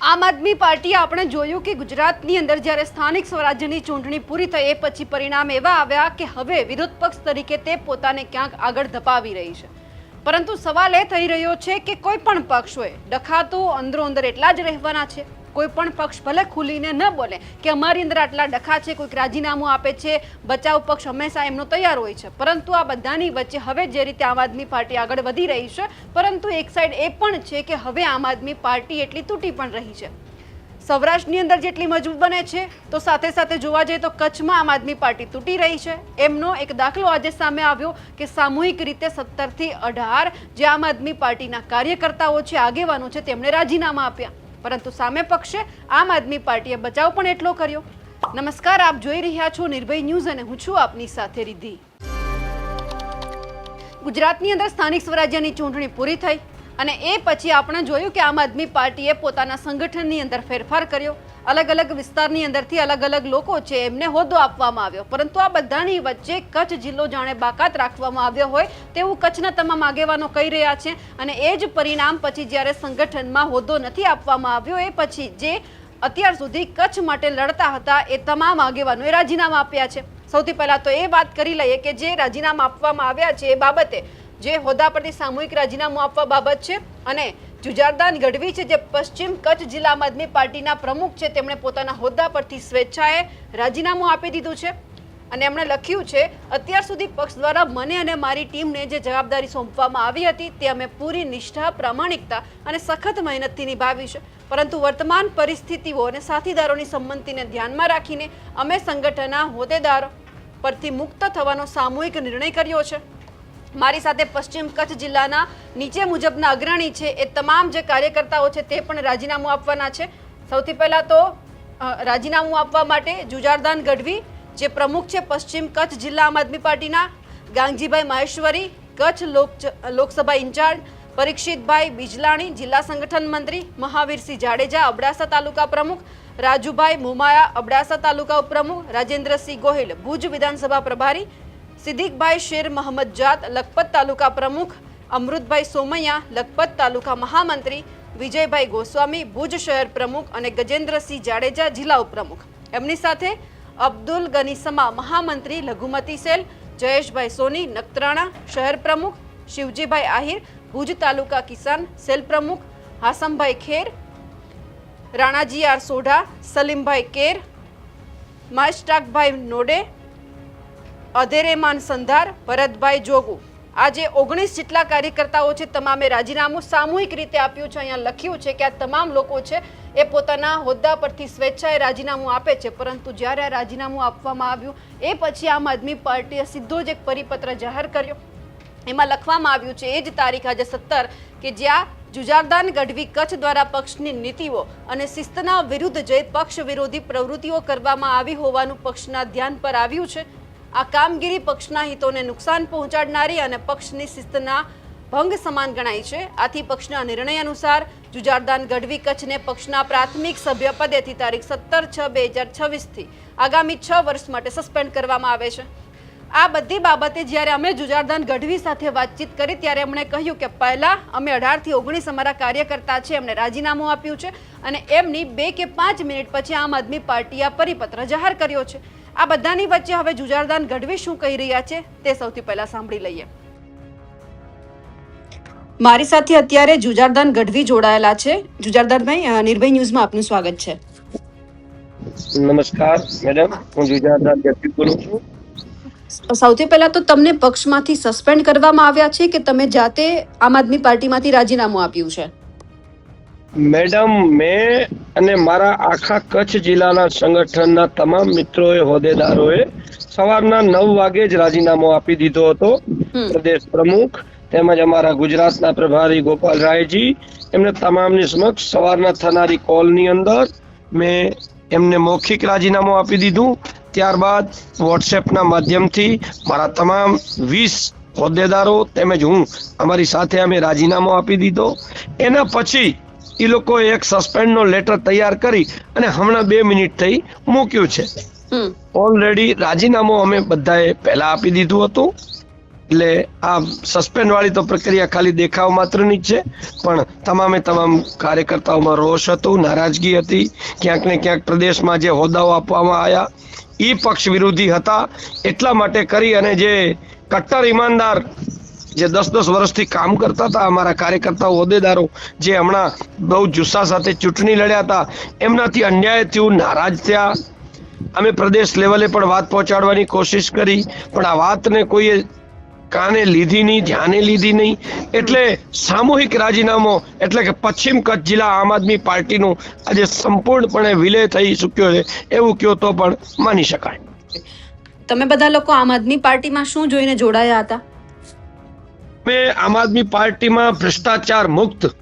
આમ આદમી પાર્ટીએ આપણે જોયું કે ગુજરાતની અંદર જ્યારે સ્થાનિક સ્વરાજ્યની ચૂંટણી પૂરી થઈ એ પછી પરિણામ એવા આવ્યા કે હવે વિરોધ પક્ષ તરીકે તે પોતાને ક્યાંક આગળ ધપાવી રહી છે, પરંતુ સવાલ એ થઈ રહ્યો છે કે કોઈ પણ પક્ષ હોય ડખા તો અંદરો અંદર એટલા જ રહેવાના છે। કોઈ પણ પક્ષ ભલે ખુલીને ન બોલે કે અમારી અંદર આટલા ડખા છે, કોઈક રાજીનામું આપે છે, બચાવ પક્ષ હંમેશા એમનો તૈયાર હોય છે, પરંતુ આ બધાની વચ્ચે હવે જે રીતે આમ આદમી પાર્ટી આગળ વધી રહી છે, પરંતુ એક સાઈડ એ પણ છે કે હવે આમ આદમી પાર્ટી એટલી તૂટી પણ રહી છે। સૌરાષ્ટ્રની અંદર જેટલી મજબૂત બને છે તો સાથે સાથે જોવા જઈએ તો કચ્છમાં આમ આદમી પાર્ટી તૂટી રહી છે। એમનો એક દાખલો આજે સામે આવ્યો કે સામૂહિક રીતે 17 થી 18 જે આમ આદમી પાર્ટીના કાર્યકર્તાઓ છે, આગેવાનો છે, તેમણે રાજીનામા આપ્યા, પરંતુ સામે પક્ષે આમ આદમી પાર્ટીએ બચાવ પણ એટલો કર્યો। નમસ્કાર, આપ જોઈ રહ્યા છો નિર્ભય ન્યૂઝ અને હું છું આપની સાથે રિદ્ધિ। ગુજરાતની અંદર સ્થાનિક સ્વરાજ્યની ચૂંટણી પૂરી થઈ અને એ પછી આપણે જોયું કે આમ આદમી પાર્ટીએ પોતાના સંગઠનની અંદર ફેરફાર કર્યો, અલગ અલગ વિસ્તારની અંદરથી અલગ અલગ લોકો છે એમને હોદ્દો આપવામાં આવ્યો, પરંતુ આ બધાની વચ્ચે કચ્છ જિલ્લો જાણે બાકાત રાખવામાં આવ્યો હોય તેવું કચ્છના તમામ આગેવાનો કહી રહ્યા છે। અને એ જ પરિણામ પછી જ્યારે સંગઠનમાં હોદ્દો નથી આપવામાં આવ્યો એ પછી જે અત્યાર સુધી કચ્છ માટે લડતા હતા એ તમામ આગેવાનોએ રાજીનામા આપ્યા છે। સૌથી પહેલા તો એ વાત કરી લઈએ કે જે રાજીનામા આપવામાં આવ્યા છે એ બાબતે જે હોદ્દા પરથી સામૂહિક રાજીનામું આપવા બાબત છે અને જુજારદાન ગઢવી છે જે પશ્ચિમ કચ્છ જિલ્લા આમ આદમી પાર્ટીના પ્રમુખ છે તેમણે પોતાના હોદ્દા પરથી સ્વેચ્છાએ રાજીનામું આપી દીધું છે અને એમણે લખ્યું છે અત્યાર સુધી પક્ષ દ્વારા મને અને મારી ટીમને જે જવાબદારી સોંપવામાં આવી હતી તે અમે પૂરી નિષ્ઠા, પ્રામાણિકતા અને સખત મહેનતથી નિભાવી છે, પરંતુ વર્તમાન પરિસ્થિતિઓ અને સાથીદારોની સંમતિને ધ્યાનમાં રાખીને અમે સંગઠનના હોદ્દેદારો પરથી મુક્ત થવાનો સામૂહિક નિર્ણય કર્યો છે। મારી સાથે પશ્ચિમ કચ્છ જિલ્લાના નીચે મુજબના અગ્રણી છે એ તમામ જે કાર્યકર્તાઓ છે તે પણ રાજીનામું આપવાના છે। સૌથી પહેલા તો રાજીનામું આપવા માટે જુજારદાન ગઢવી જે પ્રમુખ છે પશ્ચિમ કચ્છ જિલ્લા આમ આદમી પાર્ટીના, ગાંગજીભાઈ માહેશ્વરી કચ્છ લોકસભા ઇન્ચાર્જ, પરીક્ષિતભાઈ બીજલાણી જિલ્લા સંગઠન મંત્રી, મહાવીરસિંહ જાડેજા અબડાસા તાલુકા પ્રમુખ, રાજુભાઈ મુમાયા અબડાસા તાલુકા ઉપપ્રમુખ, રાજેન્દ્રસિંહ ગોહિલ ભુજ વિધાનસભા પ્રભારી, સિદ્દીકભાઈ શેર મહંમદ જાત લખપત તાલુકા પ્રમુખ, અમૃતભાઈ સોમૈયા લખપત તાલુકા મહામંત્રી, વિજયભાઈ ગોસ્વામી ભુજ શહેર પ્રમુખ અને ગજેન્દ્રસિંહ જાડેજા જિલ્લા ઉપપ્રમુખ। એમની સાથે અબ્દુલ ગનીસમા મહામંત્રી લઘુમતી સેલ, જયેશભાઈ સોની નખત્રાણા શહેર પ્રમુખ, શિવજીભાઈ આહિર ભુજ તાલુકા કિસાન સેલ પ્રમુખ, હાસમભાઈ ખેર, રાણાજી આર સોઢા, સલીમભાઈ કેર, માસ્ટાકભાઈ નોડે, અધેરેમાન સંધાર, ભરતભાઈ જોગુ। આજે 19 જેટલા કાર્યકર્તાઓ છે તમામે રાજીનામું સામૂહિક રીતે આપ્યું છે। અહીંયા લખ્યું છે કે આ તમામ લોકો છે એ પોતાના હોદ્દા પરથી સ્વેચ્છાએ રાજીનામું આપે છે, પરંતુ જ્યારે આ રાજીનામું આપવામાં આવ્યું એ પછી આમ આદમી પાર્ટીએ સીધો જ એક પરિપત્ર જાહેર કર્યો। એમાં લખવામાં આવ્યું છે એ જ તારીખ આજે 17 કે જ્યાં જુજારદાન ગઢવી કચ્છ દ્વારા પક્ષની નીતિઓ અને શિસ્તના વિરુદ્ધ જઈ પક્ષ વિરોધી પ્રવૃત્તિઓ કરવામાં આવી હોવાનું પક્ષના ધ્યાન પર આવ્યું છે। આ કામગીરી પક્ષના હિતોને નુકસાન પહોંચાડનારી અને પક્ષની શિસ્તના ભંગ સમાન ગણાય છે। આથી પક્ષના નિર્ણય અનુસાર જુજારદાન ગઢવી કચ્છને પક્ષના પ્રાથમિક સભ્ય પદેથી તારીખ 17/6/2026 થી આગામી 6 વર્ષ માટે સસ્પેન્ડ કરવામાં આવે છે। આ બધી બાબતે જ્યારે અમે જુજારદાન ગઢવી સાથે વાતચીત કરી ત્યારે એમણે કહ્યું કે પહેલા અમે 18 થી 19 અમારા કાર્યકર્તા છે એમણે રાજીનામું આપ્યું છે અને એમની 2 કે 5 મિનિટ પછી આમ આદમી પાર્ટીએ આ પરિપત્ર જાહેર કર્યો છે। આ બધાની વચ્ચે હવે જુજારદાન ગઢવી શું કહી રહ્યા છે તે સૌથી પહેલા સાંભળી લઈએ। મારી સાથે અત્યારે જુજારદાન ગઢવી જોડાયેલા છે। જુજારદાનભાઈ, નિર્ભય ન્યૂઝમાં આપનું સ્વાગત છે। નમસ્કાર મેડમ, હું જુજારદાન ગઢવી બોલું છું। સૌથી પહેલા તો તમને પક્ષમાંથી સસ્પેન્ડ કરવામાં આવ્યા છે કે તમે જાતે આમ આદમી પાર્ટીમાંથી રાજીનામું આપ્યું છે? મેડમ, મેં અને મારા આખા કચ્છ જિલ્લાના સંગઠનના તમામ મિત્રોએ, હોદ્દેદારોએ સવારના 9 વાગે જ રાજીનામું આપી દીધો હતો। પ્રદેશ પ્રમુખ તેમજ અમારા ગુજરાતના પ્રભારી ગોપાલ રાયજી એમને તમામની સમક્ષ સવારના થનારી કોલની અંદર મેં એમને મૌખિક રાજીનામું આપી દીધું। ત્યારબાદ વોટ્સએપના માધ્યમથી મારા તમામ 20 હોદ્દેદારો તેમજ હું અમારી સાથે અમે રાજીનામું આપી દીધો। એના પછી એ લોકોએ એક સસ્પેન્ડનો લેટર તૈયાર કરી અને હમણાં 2 મિનિટ થઈ મૂક્યું છે। ઓલરેડી રાજીનામું અમે બધાએ પહેલા આપી દીધું હતું। એટલે આ સસ્પેન્ડ વાળી તો પ્રક્રિયા ખાલી દેખાવ માત્રની જ છે, પણ તમામ કાર્યકર્તાઓમાં રોષ હતો, નારાજગી હતી. ક્યાંક ને ક્યાંક પ્રદેશમાં જે હોદ્દાઓ આપવામાં આવ્યા એ પક્ષ વિરોધી હતા, એટલા માટે કરી અને જે કટ્ટર ઈમાનદાર જે 10 વર્ષથી કામ કરતા હતા અમારા કાર્યકર્તાઓ, હોદ્દેદારો, જે હમણાં બહુ જુસ્સા સાથે ચૂંટણી લડ્યા હતા, એમનાથી અન્યાય થયું, નારાજ થયા. અમે પ્રદેશ લેવલે પણ વાત પહોંચાડવાની કોશિશ કરી, પણ આ વાતને કોઈએ કાને લીધી નહીં, ધ્યાને લીધી નહીં. એટલે સામૂહિક રાજીનામું, એટલે કે પશ્ચિમ કચ્છ જિલ્લા આમ આદમી પાર્ટીનું આજે સંપૂર્ણપણે વિલય થઈ ચૂક્યો છે એવું કહો તો પણ માની શકાય. તમે બધા લોકો આમ આદમી પાર્ટીમાં શું જોઈને જોડાયા હતા? અમે આમ આદમી પાર્ટીમાં ભ્રષ્ટાચાર મુક્ત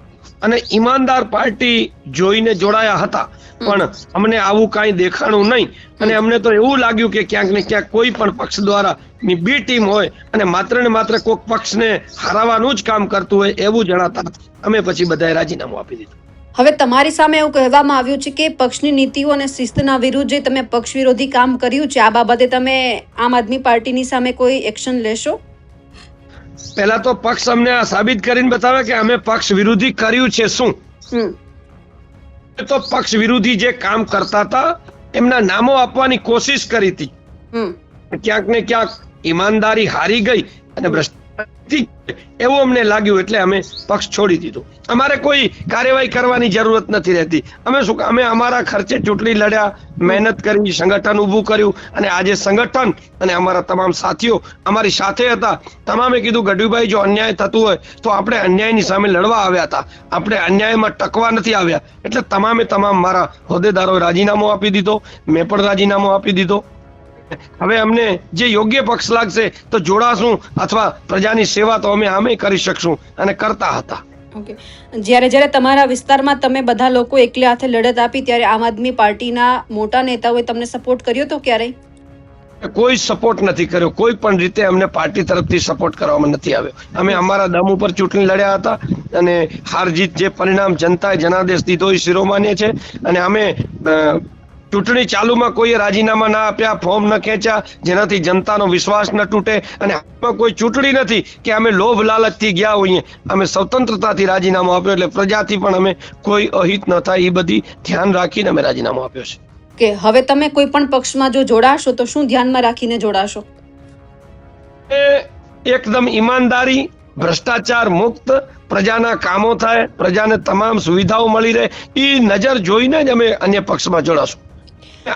અને ઈમાનદાર પાર્ટી જોઈને જોડાયા હતા, પણ અમને આવું કાંઈ દેખાણું નહીં. અને અમને તો એવું લાગ્યું કે ક્યાંક ને ક્યાંક કોઈ પણ પક્ષ દ્વારા ની બી ટીમ હોય અને માત્ર ને માત્ર કોઈક પક્ષને હરાવવાનું જ કામ કરતું હોય એવું જણાતા અમે પછી બધાએ રાજીનામું આપી દીધું. હવે તમારી સામે એવું કહેવામાં આવ્યું છે કે પક્ષની નીતિઓ અને શિસ્તના વિરુદ્ધ જે તમે પક્ષ વિરોધી કામ કર્યું છે, આ બાબતે તમે આમ આદમી પાર્ટીની સામે કોઈ એક્શન લેશો? પહેલા તો પક્ષ અમને આ સાબિત કરીને બતાવે કે અમે પક્ષ વિરોધી કર્યું છે શું. તો પક્ષ વિરોધી જે કામ કરતા હતા એમના નામો આપવાની કોશિશ કરી હતી, ક્યાંક ને ક્યાંક ઈમાનદારી હારી ગઈ અને ભ્રષ્ટાચાર એવું અમને લાગ્યું, એટલે અમે પક્ષ છોડી દીધો. અમારે કોઈ કાર્યવાહી કરવાની જરૂરત નથી રહેતી. અમે અમારા ખર્ચે ચૂંટણી લડ્યા, મહેનત કરી, સંગઠન ઊભું કર્યું, અને આજે સંગઠન અને અમારા તમામ સાથીઓ અમારી સાથે હતા. તમામે કીધું ગઢવીભાઈ જો અન્યાય થતું હોય તો આપણે અન્યાયની સામે લડવા આવ્યા હતા, આપણે અન્યાયમાં ટકવા નથી આવ્યા. એટલે તમામ મારા હોદ્દેદારોએ રાજીનામું આપી દીધો, મેં પણ રાજીનામું આપી દીધો. હવે અમને જે યોગ્ય પક્ષ લાગશે તો જોડાશું, અથવા પ્રજાની સેવા તો અમે આમે કરી શકશું અને કરતા હતા. ઓકે, જ્યારે તમારા વિસ્તારમાં તમે બધા લોકો એકલે હાથે લડત આપી ત્યારે આમ આદમી પાર્ટીના મોટા નેતાઓએ તમને સપોર્ટ કર્યો તો ક્યારેય? કોઈ સપોર્ટ નથી કર્યો, કોઈ પણ રીતે અમને પાર્ટી તરફથી સપોર્ટ કરવામાં નથી આવ્યો. અમે અમારા દમ ઉપર ચૂંટણી લડ્યા હતા અને હાર જીત જે પરિણામ જનતાએ જનાદેશ દીધો એ શિરોમાન્ય છે. અને અમે ચૂંટણી ચાલુમાં કોઈએ રાજીનામા ના આપ્યા, ફોર્મ ન ખેંચ્યા, જેનાથી જનતાનો વિશ્વાસ ન તૂટે. અને આમાં કોઈ ચૂંટણી નથી કે અમે લોભ લાલચથી ગયા હોઈએ, અમે સ્વતંત્રતાથી રાજીનામું આપ્યો, એટલે પ્રજાથી પણ અમે કોઈ અહિત ન થાય એ બધી ધ્યાન રાખીને અમે રાજીનામું આપ્યો છે. કે હવે તમે કોઈ પણ પક્ષમાં જો જોડાશો તો શું ધ્યાનમાં રાખીને જોડાશો? એકદમ ઈમાનદારી, ભ્રષ્ટાચાર મુક્ત, પ્રજાના કામો થાય, પ્રજાને તમામ સુવિધાઓ મળી રહે એ નજર જોઈને જ અમે અન્ય પક્ષમાં જોડાશું,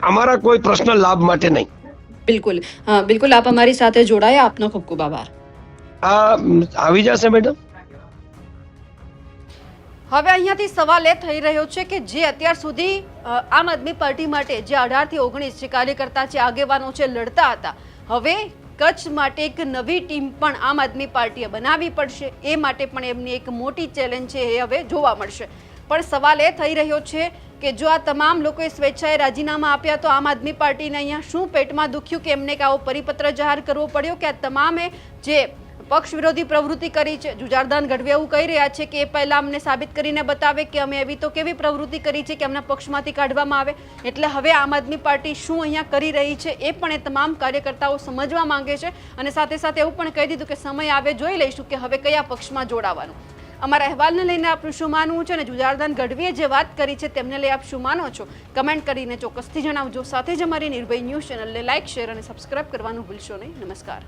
અમારા કોઈ પર્સનલ લાભ માટે નહીં. બિલકુલ બિલકુલ, આપ અમારી સાથે જોડાયા, આપનો ખૂબ ખૂબ આભાર. આવી જશે મેડમ. હવે અહીંયાથી સવાલ એ થઈ રહ્યો છે કે જે અત્યાર સુધી આમ આદમી પાર્ટી માટે જે 18 થી 19 જે કાર્યકર્તા છે, આગેવાનો છે, લડતા હતા, હવે કચ્છ માટે એક નવી ટીમ પણ આમ આદમી પાર્ટીએ બનાવવી પડશે. એ માટે પણ એમની એક મોટી ચેલેન્જ છે, એ હવે જોવા મળશે. પણ સવાલ એ થઈ રહ્યો છે કે જો આ તમામ લોકોએ સ્વેચ્છાએ રાજીનામા આપ્યા તો આમ આદમી પાર્ટીને અહીંયા શું પેટમાં દુખ્યું કે એમને આવો પરિપત્ર જાહેર કરવો પડ્યો કે આ તમામે જે પક્ષ વિરોધી પ્રવૃત્તિ કરી છે? જુજારદાન ગઢવી એવું કહી રહ્યા છે કે એ પહેલા અમને સાબિત કરીને બતાવે કે અમે એવી તો કેવી પ્રવૃત્તિ કરી છે કે અમને પક્ષમાંથી કાઢવામાં આવે. એટલે હવે આમ આદમી પાર્ટી શું અહીંયા કરી રહી છે એ પણ એ તમામ કાર્યકર્તાઓ સમજવા માંગે છે. અને સાથે સાથે એવું પણ કહી દીધું કે સમય આવે જોઈ લઈશું કે હવે કયા પક્ષમાં જોડાવાનું. અમારા અહેવાલને લઈને આપનું શું માનવું છે અને જુજારદાન ગઢવીએ જે વાત કરી છે તેમને લઈ આપ શું માનો છો? કમેન્ટ કરીને ચોક્કસથી જણાવજો. સાથે જ અમારી નિર્ભય ન્યૂઝ ચેનલને લાઇક, શેર અને સબસ્ક્રાઇબ કરવાનું ભૂલશો નહીં. નમસ્કાર.